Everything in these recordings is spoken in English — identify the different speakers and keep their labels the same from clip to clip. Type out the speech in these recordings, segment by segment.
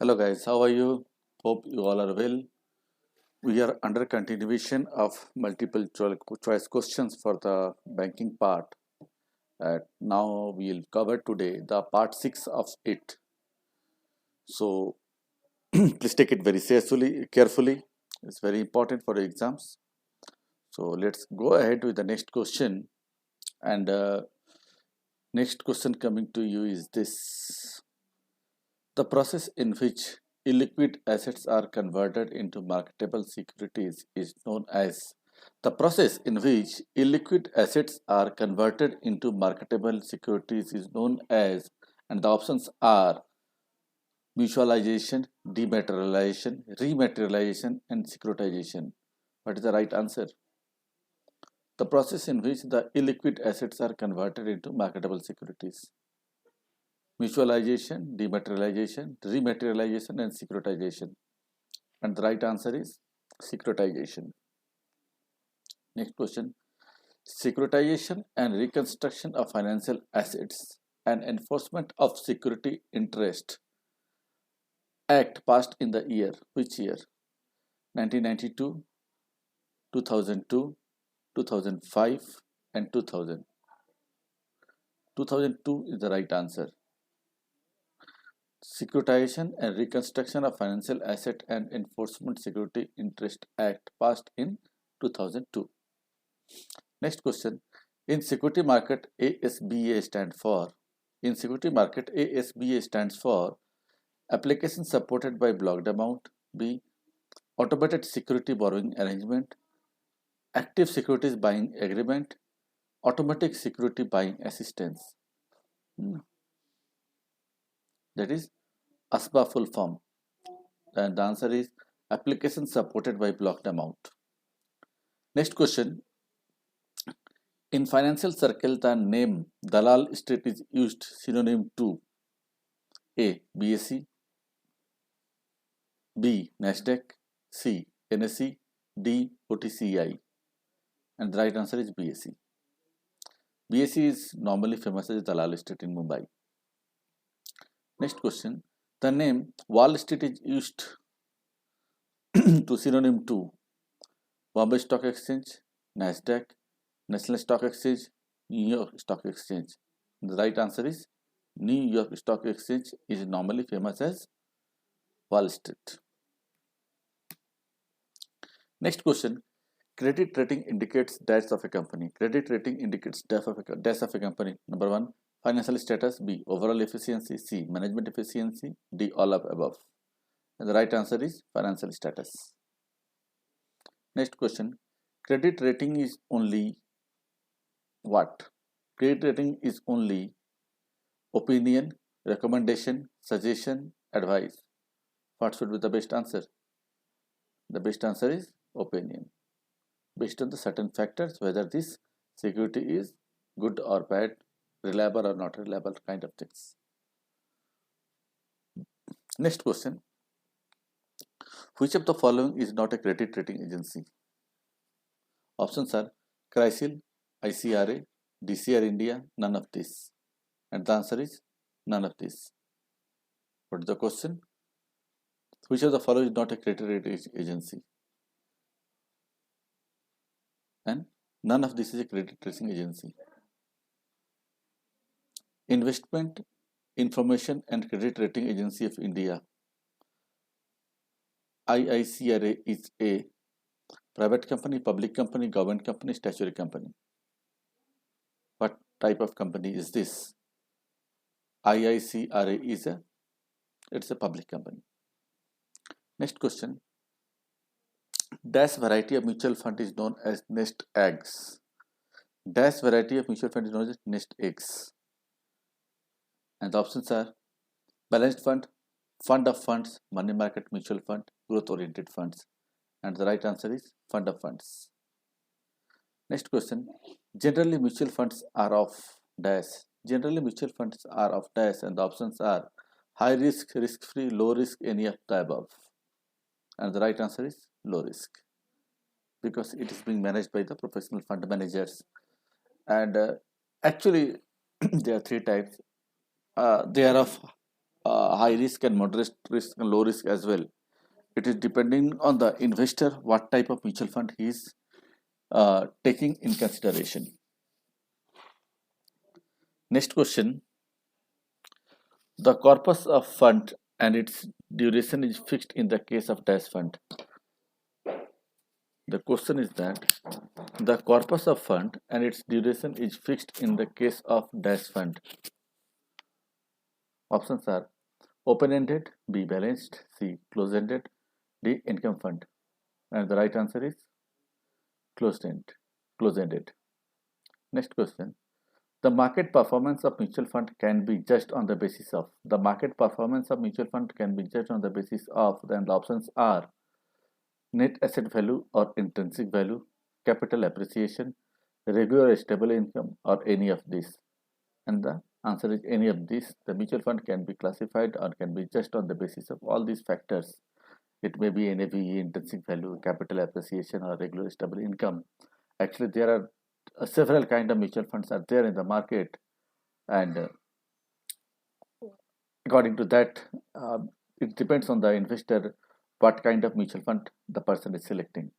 Speaker 1: Hello guys, how are you? Hope you all are well. We are under continuation of multiple choice questions for the banking part. Now we'll cover today the part 6 of it. So please take it very carefully. It's very important for the exams. So let's go ahead with the next question. And next question coming to you is this. The process in which illiquid assets are converted into marketable securities is known as the process in which illiquid assets are converted into marketable securities is known as, and the options are mutualization, dematerialization, rematerialization, and securitization. What is the right answer? The process in which the illiquid assets are converted into marketable securities. Mutualization, dematerialization, rematerialization, and securitization. And the right answer is securitization. Next question. Securitization and reconstruction of financial assets and enforcement of security interest act passed in the year. Which year? 1992, 2002, 2005, and 2000. 2002 is the right answer. Securitization and Reconstruction of Financial Asset and Enforcement Security Interest Act passed in 2002. Next question. In security market, ASBA stands for application supported by blocked amount. B. Automated security borrowing arrangement. Active securities buying agreement. Automatic security buying assistance. That is ASBA full form. And the answer is application supported by blocked amount. Next question. In financial circle, the name Dalal Street is used synonym to A. BSE, B. Nasdaq, C. NSE, D. OTCI. And the right answer is BSE. BSE is normally famous as Dalal Street in Mumbai. Next question. The name Wall Street is used to synonym to Bombay Stock Exchange, Nasdaq, National Stock Exchange, New York Stock Exchange. The right answer is New York Stock Exchange is normally famous as Wall Street. Next question. Credit rating indicates dash of a company. Credit rating indicates dash of a company. Number 1, financial status. B, overall efficiency. C, management efficiency. D, all of above. And the right answer is financial status. Next question. Credit rating is only what? Credit rating is only opinion, recommendation, suggestion, advice. What should be the best answer? The best answer is opinion. Based on the certain factors, whether this security is good or bad, reliable or not reliable, kind of things. Next question. Which of the following is not a credit rating agency? Options are CRISIL, ICRA, DCR India, none of this. And the answer is none of this. What is the question? Which of the following is not a credit rating agency? And none of this is a credit rating agency. Investment Information and Credit Rating Agency of India, IICRA, is a private company, public company, government company, statutory company. What type of company is this? IICRA it's a public company. Next question. Dash variety of mutual fund is known as nest eggs. Dash variety of mutual fund is known as nest eggs. And the options are balanced fund, fund of funds, money market mutual fund, growth oriented funds. And the right answer is fund of funds. Next question. Generally mutual funds are of dash. Generally mutual funds are of dash, and the options are high risk, risk free, low risk, any of the above. And the right answer is low risk, because it is being managed by the professional fund managers. And actually there are three types. They are of high risk and moderate risk and low risk as well. It is depending on the investor what type of mutual fund he is taking in consideration. Next question. The corpus of fund and its duration is fixed in the case of dash fund. The question is that the corpus of fund and its duration is fixed in the case of dash fund. Options are open-ended, B balanced, C closed-ended, D income fund. And the right answer is closed-ended. Next question. The market performance of mutual fund can be judged on the basis of. The market performance of mutual fund can be judged on the basis of. Then the options are net asset value or intrinsic value, capital appreciation, regular stable income, or any of these. And the answer is any of these. The mutual fund can be classified or can be judged on the basis of all these factors. It may be NAV, intrinsic value, capital appreciation, or regular stable income. Actually, there are several kind of mutual funds are there in the market, and according to that, it depends on the investor what kind of mutual fund the person is selecting.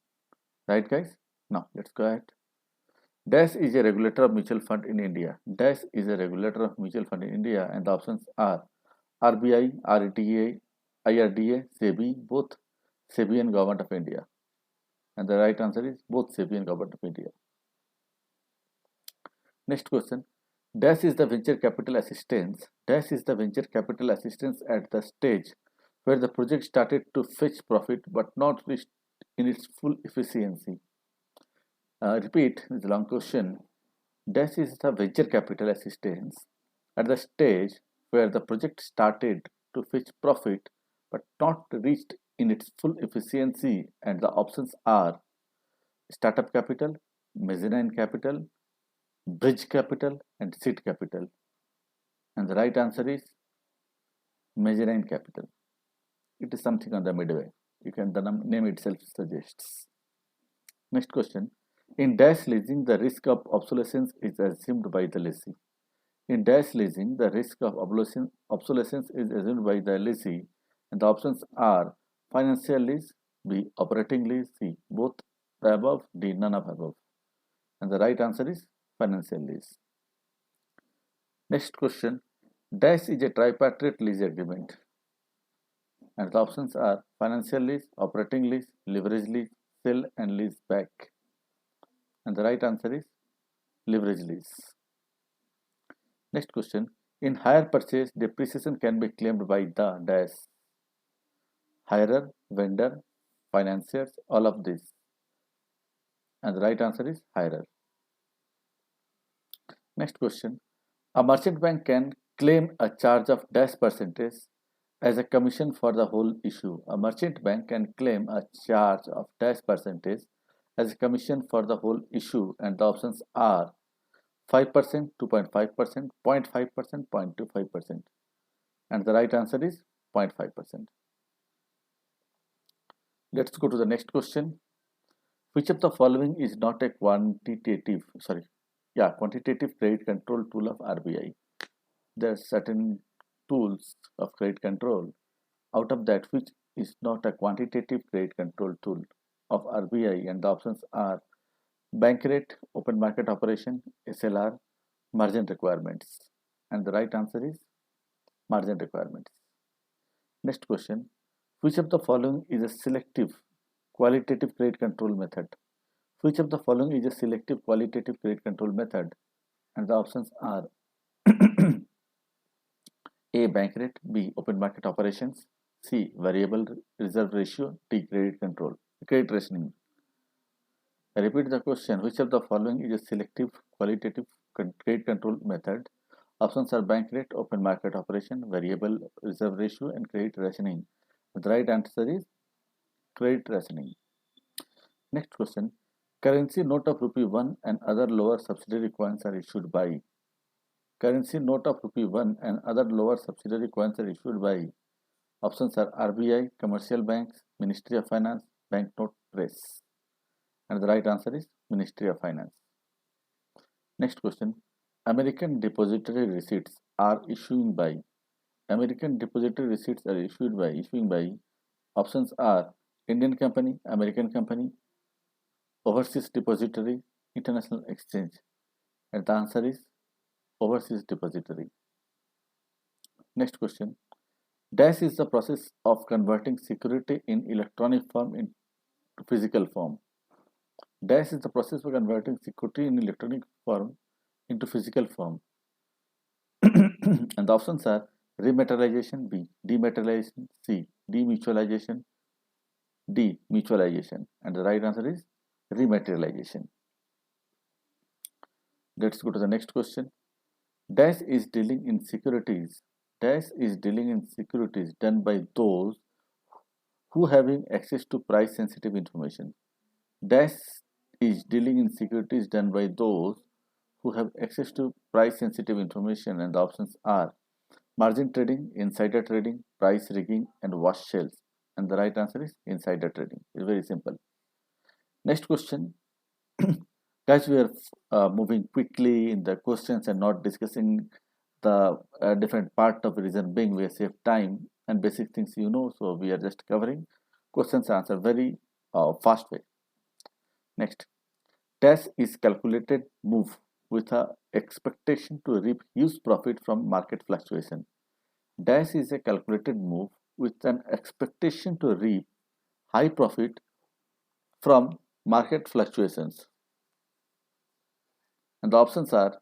Speaker 1: Right, guys? Now, let's go ahead. Dash is a regulator of mutual fund in India. Dash is a regulator of mutual fund in India, and the options are RBI, RTA, IRDA, SEBI, both SEBI and Government of India. And the right answer is both SEBI and Government of India. Next question. Dash is the venture capital assistance. Dash is the venture capital assistance at the stage where the project started to fetch profit but not reached in its full efficiency. Repeat, this long question. Dash is the venture capital assistance at the stage where the project started to fetch profit but not reached in its full efficiency, and the options are startup capital, mezzanine capital, bridge capital, and seed capital. And the right answer is mezzanine capital. It is something on the midway. The name itself suggests. Next question. In dash leasing, the risk of obsolescence is assumed by the lessee. In dash leasing, the risk of obsolescence is assumed by the lessee, and the options are financial lease, B operating lease, C both the above, D none of above. And the right answer is financial lease. Next question. Dash is a tripartite lease agreement, and the options are financial lease, operating lease, leverage lease, sell and lease back. And the right answer is leverage lease. Next question. In hire purchase, depreciation can be claimed by the dash hirer, vendor, financiers, all of these. And the right answer is hirer. Next question. A merchant bank can claim a charge of dash percentage as a commission for the whole issue. A merchant bank can claim a charge of dash percentage as a commission for the whole issue, and the options are 5%, 2.5%, 0.5%, 0.25%. And the right answer is 0.5%. Let's go to the next question. Which of the following is not a quantitative credit control tool of RBI? There are certain tools of credit control. Out of that, which is not a quantitative credit control tool of RBI? And the options are bank rate, open market operation, SLR, margin requirements. And the right answer is margin requirements. Next question. Which of the following is a selective qualitative credit control method? Which of the following is a selective qualitative credit control method? And the options are A bank rate, B open market operations, C variable reserve ratio, D credit rationing. I repeat the question. Which of the following is a selective qualitative credit control method? Options are bank rate, open market operation, variable reserve ratio, and credit rationing. The right answer is credit rationing. Next question. Currency note of rupee 1 and other lower subsidiary coins are issued by. Currency note of rupee 1 and other lower subsidiary coins are issued by. Options are RBI, commercial banks, Ministry of Finance, banknote press. And the right answer is Ministry of Finance. Next question. American depository receipts are issuing by. American depository receipts are issuing by options are Indian company, American company, overseas depository, international exchange. And the answer is overseas depository. Next question. Dash is the process of converting security in electronic form into physical form. Dash is the process of converting security in electronic form into physical form. And the options are rematerialization, B, dematerialization, C, demutualization, D, mutualization. And the right answer is rematerialization. Let's go to the next question. Dash is dealing in securities. Dash is dealing in securities done by those who having access to price sensitive information. Dash is dealing in securities done by those who have access to price sensitive information, and the options are margin trading, insider trading, price rigging, and wash sales. And the right answer is insider trading. It's very simple. Next question. Guys, we are moving quickly in the questions and not discussing the different part of the reason being we save time and basic things so we are just covering questions answer very fast way. Next, dash is calculated move with a expectation to reap huge profit from market fluctuation. Dash is a calculated move with an expectation to reap high profit from market fluctuations. And the options are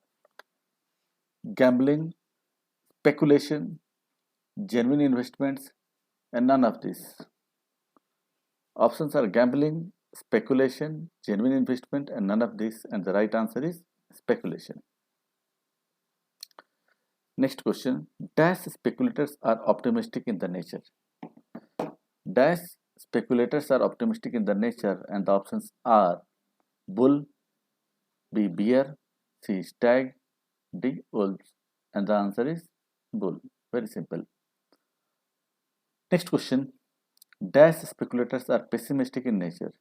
Speaker 1: gambling, speculation, genuine investments, and none of this. Options are gambling, speculation, genuine investment, and none of this. And the right answer is speculation. Next question. Dash speculators are optimistic in the nature. Dash speculators are optimistic in the nature, and the options are bull, B, bear, C, stag, D, wolves. And the answer is bull. Very simple. Next question. Dash speculators are pessimistic in nature.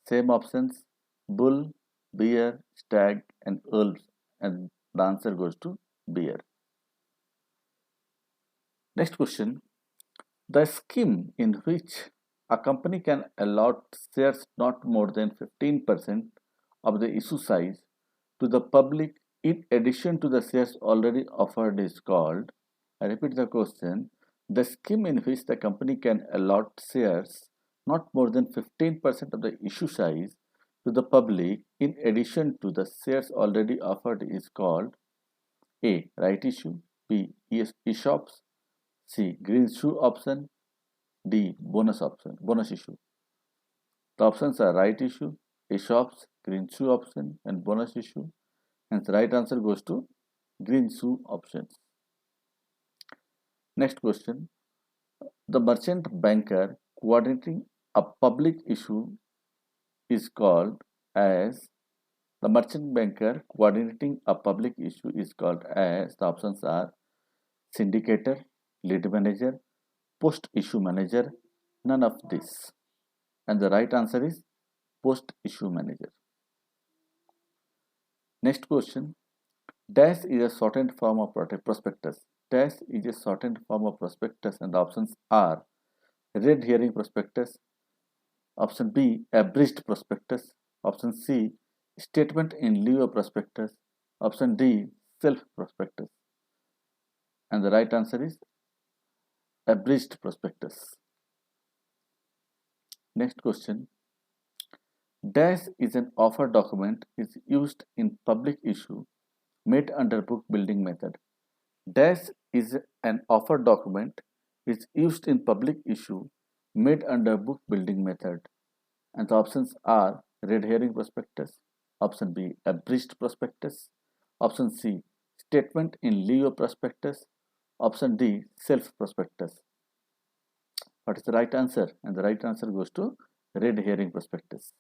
Speaker 1: Same options, bull, bear, stag, and wolves. And the answer goes to bear. Next question. The scheme in which a company can allot shares not more than 15% of the issue size to the public in addition to the shares already offered is called, I repeat the question, the scheme in which the company can allot shares not more than 15% of the issue size to the public in addition to the shares already offered is called A, right issue, B, ESOPs, C, green shoe option, D, bonus issue. The options are right issue, ESOPs, green shoe option, and bonus issue. And the right answer goes to green shoe options. Next question. The merchant banker coordinating a public issue is called as the merchant banker coordinating a public issue is called as the options are syndicator, lead manager, post issue manager, none of this. And the right answer is post issue manager. Next question. Dash is a shortened form of prospectus. Dash is a shortened form of prospectus, and the options are red herring prospectus, option B, abridged prospectus, option C, statement in lieu of prospectus, option D, self prospectus. And the right answer is abridged prospectus. Next question. Dash is an offer document is used in public issue made under book building method. Dash is an offer document is used in public issue made under book building method. And the options are red herring prospectus, option B, abridged prospectus, option C, statement in lieu of prospectus, option D, self prospectus. What is the right answer? And the right answer goes to red herring prospectus.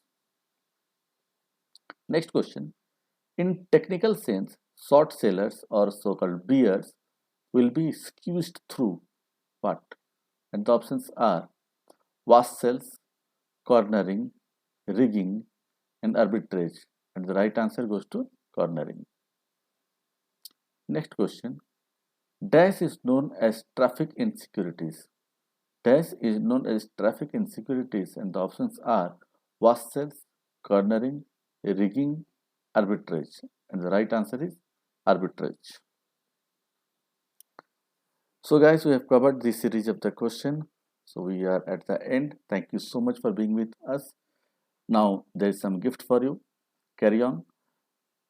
Speaker 1: Next question. In technical sense, short sellers or so-called bears will be squeezed through what? And the options are wash sales, cornering, rigging, and arbitrage. And the right answer goes to cornering. Next question. Dash is known as traffic insecurities. Dash is known as traffic insecurities, and the options are was sales, cornering, rigging, arbitrage. And the right answer is arbitrage. So, guys, we have covered this series of the question. So, we are at the end. Thank you so much for being with us. Now, there is some gift for you. Carry on.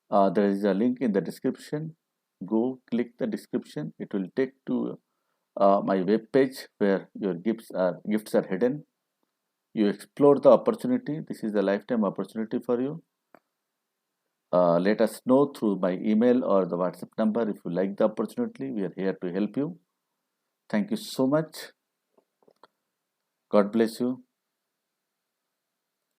Speaker 1: There is a link in the description. Go click the description. It will take to my web page where your gifts are hidden. You explore the opportunity. This is a lifetime opportunity for you. Let us know through my email or the WhatsApp number if you like the opportunity. We are here to help you. Thank you so much. God bless you.